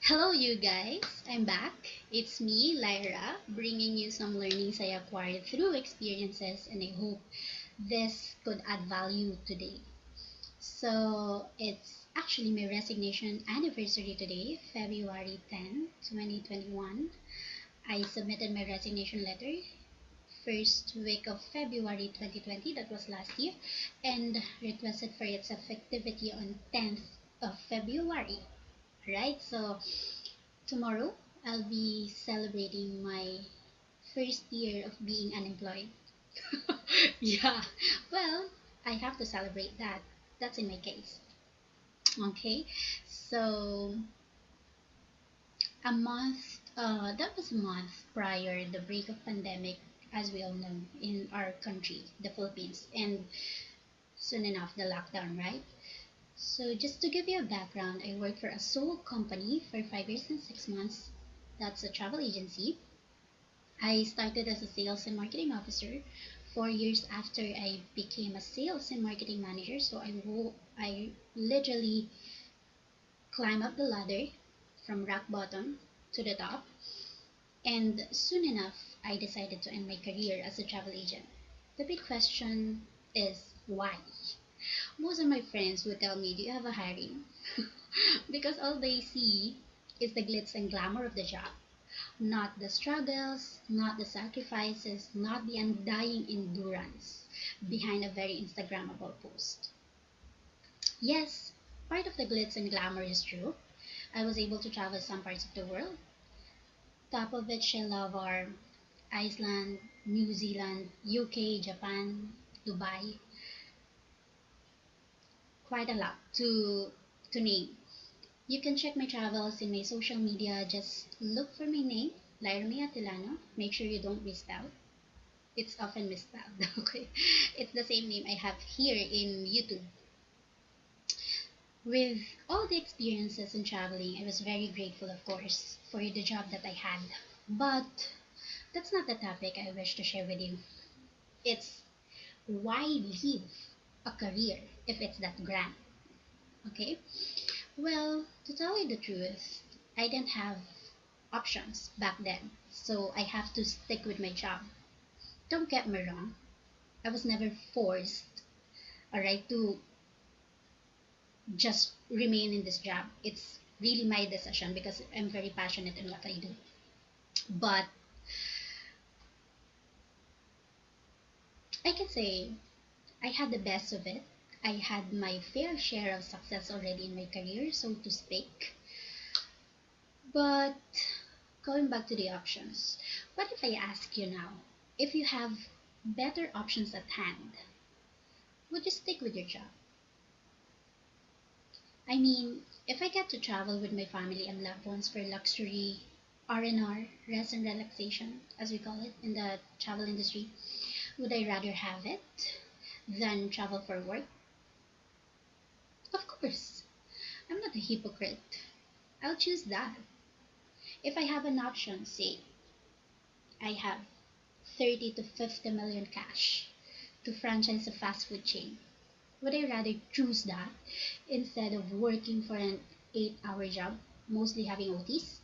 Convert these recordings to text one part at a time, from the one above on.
Hello, you guys. I'm back. It's me, Lyra, bringing you some learnings I acquired through experiences, and I hope this could add value today. So, it's actually my resignation anniversary today, February 10, 2021. I submitted my resignation letter first week of February 2020, that was last year, and requested for its effectivity on 10th of February. Right? So, tomorrow, I'll be celebrating my first year of being unemployed. Yeah, well, I have to celebrate that. That's in my case. Okay, so that was a month prior the break of pandemic, as we all know, in our country, the Philippines, and soon enough the lockdown, right? So just to give you a background, I worked for a sole company for 5 years and 6 months. That's a travel agency. I started as a sales and marketing officer 4 years after I became a sales and marketing manager. So I literally climbed up the ladder from rock bottom to the top. And soon enough, I decided to end my career as a travel agent. The big question is why? Most of my friends would tell me, "Do you have a hiring?" Because all they see is the glitz and glamour of the job, not the struggles, not the sacrifices, not the undying endurance behind a very Instagrammable post. Yes, part of the glitz and glamour is true. I was able to travel some parts of the world. Top of which I love are Iceland, New Zealand, UK, Japan, Dubai. Quite a lot to name. You can check my travels in my social media. Just look for my name, Lyra Atilano. Make sure you don't misspell. It's often misspelled. Okay, it's the same name I have here in YouTube. With all the experiences in traveling, I was very grateful, of course, for the job that I had. But that's not the topic I wish to share with you. It's why leave a career if it's that grand. Okay? Well, to tell you the truth, I didn't have options back then, so I have to stick with my job. Don't get me wrong, I was never forced, alright, to just remain in this job. It's really my decision because I'm very passionate in what I do. But I can say I had the best of it. I had my fair share of success already in my career, so to speak. But going back to the options, what if I ask you now, if you have better options at hand, would you stick with your job? I mean, if I get to travel with my family and loved ones for luxury R&R, rest and relaxation, as we call it in the travel industry, would I rather have it than travel for work? Of course. I'm not a hypocrite. I'll choose that. If I have an option, say, I have 30 to 50 million cash to franchise a fast food chain, would I rather choose that instead of working for an 8-hour job, mostly having OTs?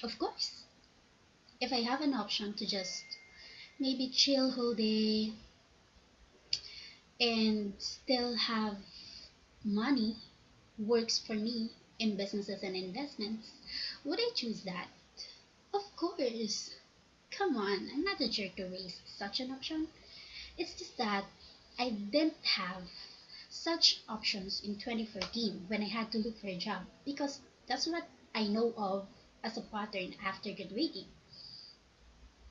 Of course. If I have an option to just maybe chill whole day and still have money works for me in businesses and investments, would I choose that? Of course. Come on, I'm not a jerk to waste such an option. It's just that I didn't have such options in 2014 when I had to look for a job because that's what I know of as a pattern after graduating.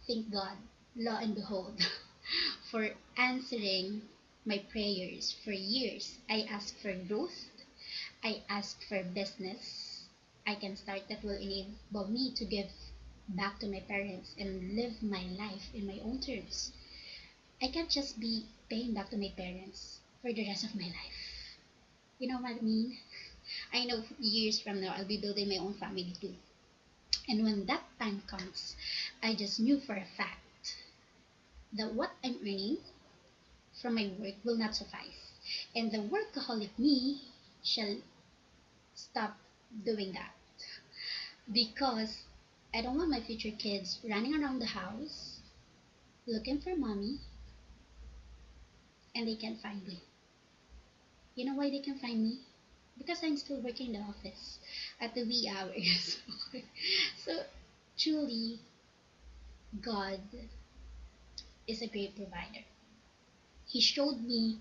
Thank God, lo and behold, for answering my prayers for years. I asked for growth, I asked for business I can start that will enable me to give back to my parents and live my life in my own terms. I can't just be paying back to my parents for the rest of my life. You know what I mean? I know years from now I'll be building my own family too. And when that time comes, I just knew for a fact that what I'm earning from my work will not suffice. And the workaholic me shall stop doing that. because I don't want my future kids running around the house looking for mommy and they can't find me. You know why they can find me? Because I'm still working in the office at the wee hours. So truly, God is a great provider. He showed me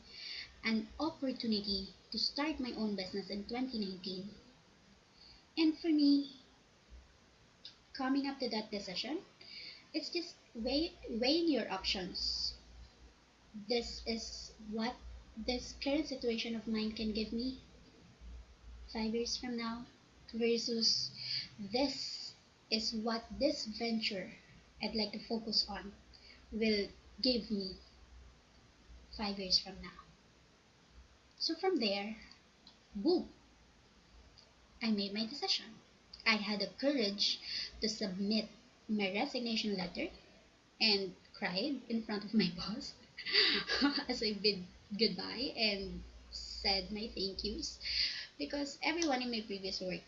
an opportunity to start my own business in 2019. And for me, coming up to that decision, it's just weighing your options. This is what this current situation of mine can give me 5 years from now, versus this is what this venture I'd like to focus on will give me 5 years from now. So from there, boom, I made my decision. I had the courage to submit my resignation letter and cried in front of my boss as I bid goodbye and said my thank yous, because everyone in my previous work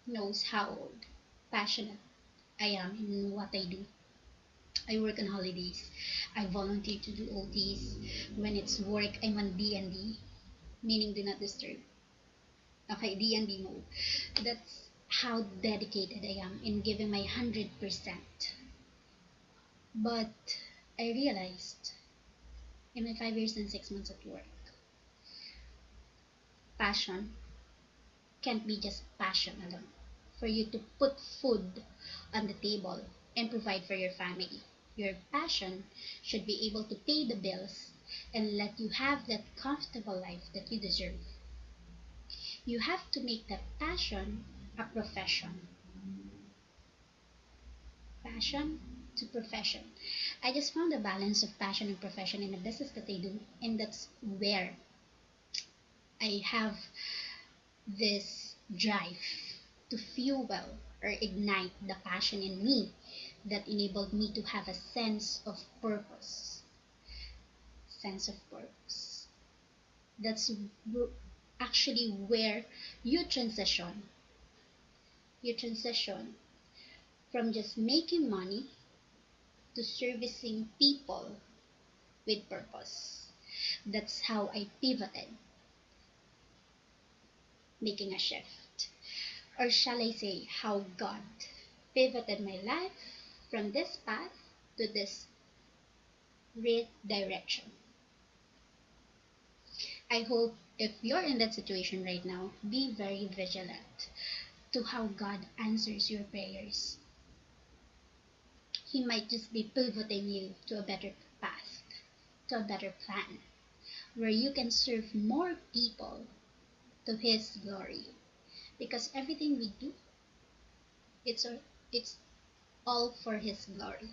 knows how passionate I am in what I do. I work on holidays. I volunteer to do OTs. When it's work, I'm on D&D, meaning do not disturb. Okay, D&D mode. That's how dedicated I am in giving my 100%. But I realized in my 5 years and 6 months at work, passion can't be just passion alone. For you to put food on the table and provide for your family, your passion should be able to pay the bills and let you have that comfortable life that you deserve. You have to make that passion a profession. Passion to profession. I just found a balance of passion and profession in the business that I do, and that's where I have this drive to fuel or ignite the passion in me that enabled me to have a sense of purpose. Sense of purpose. That's actually where you transition. You transition from just making money to servicing people with purpose. That's how I pivoted, making a shift. Or shall I say, how God pivoted my life from this path to this great direction. I hope if you're in that situation right now, be very vigilant to how God answers your prayers. He might just be pivoting you to a better path, to a better plan, where you can serve more people to His glory. Because everything we do, it's, it's all for His glory.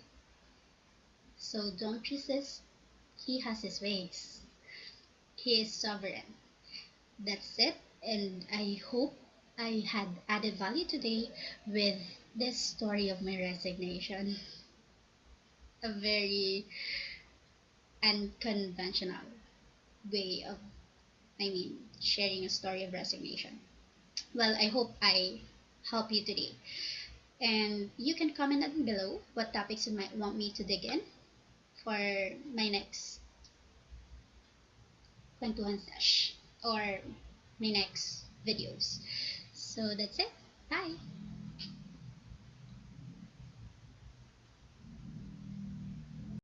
So don't resist. He has His ways. He is sovereign. That's it. And I hope I had added value today with this story of my resignation. A very unconventional way of, sharing a story of resignation. Well, I hope I help you today. And you can comment down below what topics you might want me to dig in for my next kwentuhan sesh or my next videos. So that's it. Bye!